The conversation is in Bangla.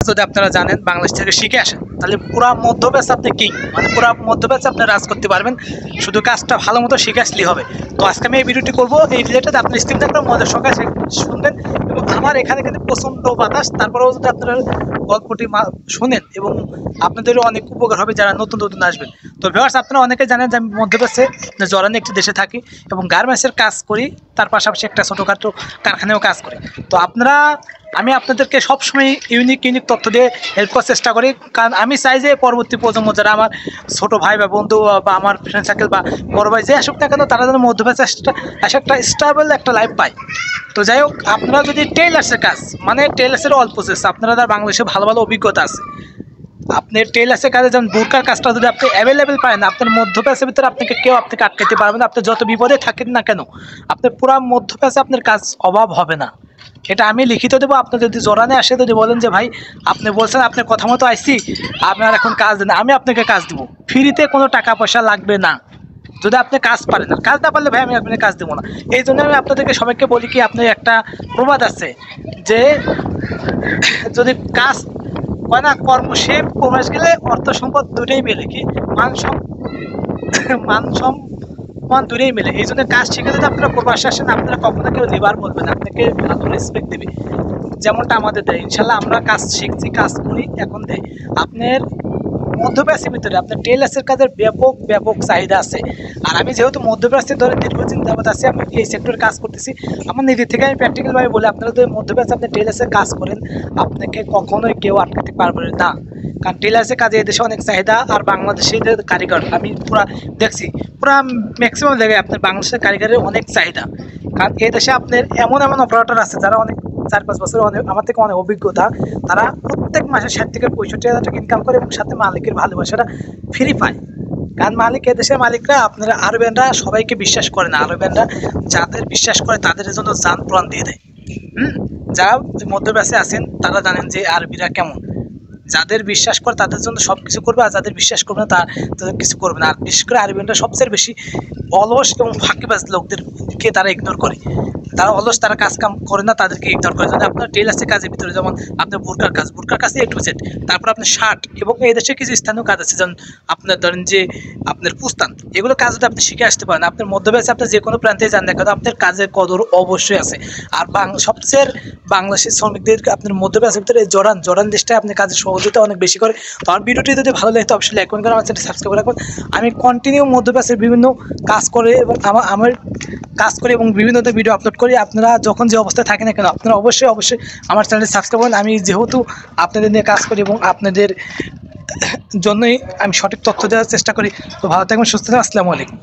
যদি আপনারা জানেন বাংলাদেশ থেকে শিখে আসেন তাহলে পুরো মধ্যপ্রাচ্যে আপনি কিং, মানে পুরো মধ্যপ্রাচ্যে আপনি রাজ করতে পারবেন, শুধু কাজটা ভালো মতো শিখে আসলেই হবে। তো আজকে আমি এই ভিডিওটি করবো এই রিলেটেড, আপনার স্ক্রিন থাকলে মজার সঙ্গে শুনবেন। এবং আমার এখানে কিন্তু প্রচণ্ড বাতাস, তারপরেও যদি আপনারা গল্পটি শোনেন এবং আপনাদেরও অনেক উপকার হবে যারা নতুন নতুন আসবেন। তো ভিউয়ার্স, আপনারা অনেকে জানেন যে আমি মধ্যপ্রাচ্যে জরানি একটি দেশে থাকি এবং গার্মেন্টসের কাজ করি, তার পাশাপাশি একটা ছোটোখাটো কারখানায়ও কাজ করি। তো আমি আপনাদেরকে সবসময় ইউনিক তথ্য দিয়ে হেল্প করার চেষ্টা করি, কারণ আমি চাই যে পরবর্তী প্রজন্ম যারা আমার ছোটো ভাই বা বন্ধু বা আমার ফ্রেন্ড সার্কেল বা বড় ভাই যে আসুক না কেন, তারা যেন মধ্যপ্রাচ্যে একটা স্টেবল একটা লাইফ পায়। তো যাই হোক, আপনারা যদি টেইলার্সের কাজ, মানে টেইলার্সের অল প্রসেস, আপনারা বাংলাদেশে ভালো ভালো অভিজ্ঞতা আছে, আপনি টেইলার্সের কাজে যেমন বুরকার কাজটা যদি আপনি অ্যাভেলেবেল পারেন, আপনার মধ্যপ্রাচ্যের ভিতরে কেউ আপনাকে আটকাতে পারবে না। আপনি যত বিপদে থাকেন না কেন, আপনার পুরো মধ্যপ্রাচ্যে আপনার কাজ অভাব হবে না। এটা আমি লিখিত দেবো। আপনি যদি জোরানে আসে যদি বলেন যে ভাই আপনি বলছেন আপনার কথা মতো আইসি, আপনার এখন কাজ দেন, আমি আপনাকে কাজ দেবো ফ্রিতে, কোনো টাকা পয়সা লাগবে না, যদি আপনি কাজ পারেন। আর কাজ না পারলে ভাই আমি আপনাকে কাজ দেবো না। এই জন্য আমি আপনাদেরকে সবাইকে বলি কি, আপনার একটা প্রবাদ আছে যে যদি কাজ হয় না, কর্ম সে প্রবেশ গেলে অর্থ সম্পদ দুটোই মেলে, কি মান সম্মান দূরেই মেলে। এই জন্য কাজ শিখে যদি আপনারা প্রবাসে আসেন, আপনারা কখনো কেউ লিবার বলবেন, আপনাকে ভালো রেসপেক্ট দেবে, যেমনটা আমাদের দেয়। ইনশাল্লাহ আমরা কাজ শিখছি, কাজ করি, এখন দেয়। আপনার মধ্যপ্রাচ্যের ভিতরে আপনার টেইলার্সের কাজের ব্যাপক চাহিদা আছে। আর আমি যেহেতু মধ্যপ্রাচ্যে ধরে দীর্ঘদিন যাবত আছি, আমি এই সেক্টরে কাজ করতেছি, আমার নিজের থেকে আমি প্র্যাকটিক্যালভাবে বলি, আপনারা যদি মধ্যপ্রাচ্যে আপনি টেইলার্সের কাজ করেন, আপনাকে কখনোই কেউ আটকাতে পারবে না। কারণ টেইলার্সের কাজে এদেশে অনেক চাহিদা, আর বাংলাদেশের কারিগর আমি পুরো দেখছি, পুরো ম্যাক্সিমাম জায়গায় আপনার বাংলাদেশের কারিগরের অনেক চাহিদা। কারণ এই দেশে আপনার এমন অপারেটর আছে যারা অনেক 4-5 বছর আমার থেকে অনেক অভিজ্ঞতা, তারা প্রত্যেক মাসে 60 থেকে 65,000 টাকা ইনকাম করে এবং সাথে মালিকের ভালোবাসাটা ফ্রি পায়। কারণ দেশের মালিকরা আপনারা আরবেনরা সবাইকে বিশ্বাস করে না, আরবেনরা যাদের বিশ্বাস করে তাদের জন্য জান প্রাণ দিয়ে দেয়। যারা মধ্যপ্রাচ্যে আছেন তারা জানেন যে আরবিরা কেমন, যাদের বিশ্বাস করে তাদের জন্য সব কিছু করবে, আর যাদের বিশ্বাস করবে না তাদের কিছু করবে না। আর বিশেষ করে আরবিয়ানরা সবচেয়ে বেশি অলস এবং ফাঁকিবাজ লোকদেরকে তারা ইগনোর করে, তারা অলস, তারা কাজ কাম করে না, তাদেরকে ইগনোর করে। যদি আপনার টেইলার্সের কাজের ভিতরে যেমন আপনার বুরকার কাজ A to Z, তারপর আপনার শার্ট, এবং এই দেশে কিছু স্থানীয় কাজ আছে যেমন আপনার ধরেন যে আপনার পুস্তান, এগুলো কাজ যদি আপনি শিখে আসতে পারেন, আপনার মধ্যপ্রাচ্যে আপনার যে কোনো প্রান্তে যান না কেন, আপনার কাজের কদর অবশ্যই আছে। আর সবচেয়ে বাংলাদেশের শ্রমিকদের আপনার মধ্যপ্রাচ্যের ভিতরে জরান দেশটায় আপনার কাজের সহযোগিতা অনেক বেশি করে। তো আমার ভিডিওটি যদি ভালো লাগে তো অবশ্যই লাইক করুন, আমার চ্যানেলটি সাবস্ক্রাইব করে রাখুন। আমি কন্টিনিউ মধ্যপ্রাচ্যের বিভিন্ন কাজ করে এবং আমার কাজ করি এবং বিভিন্ন ভিডিও আপলোড করি। আপনারা যখন যে অবস্থায় থাকেন না কেন, আপনারা অবশ্যই আমার চ্যানেলটি সাবস্ক্রাইব করুন। আমি যেহেতু আপনাদের নিয়ে কাজ করি এবং আপনাদের জন্যই আমি সঠিক তথ্য দেওয়ার চেষ্টা করি। তো ভালো থাকবেন, সুস্থ থাকবেন, আসসালামু আলাইকুম।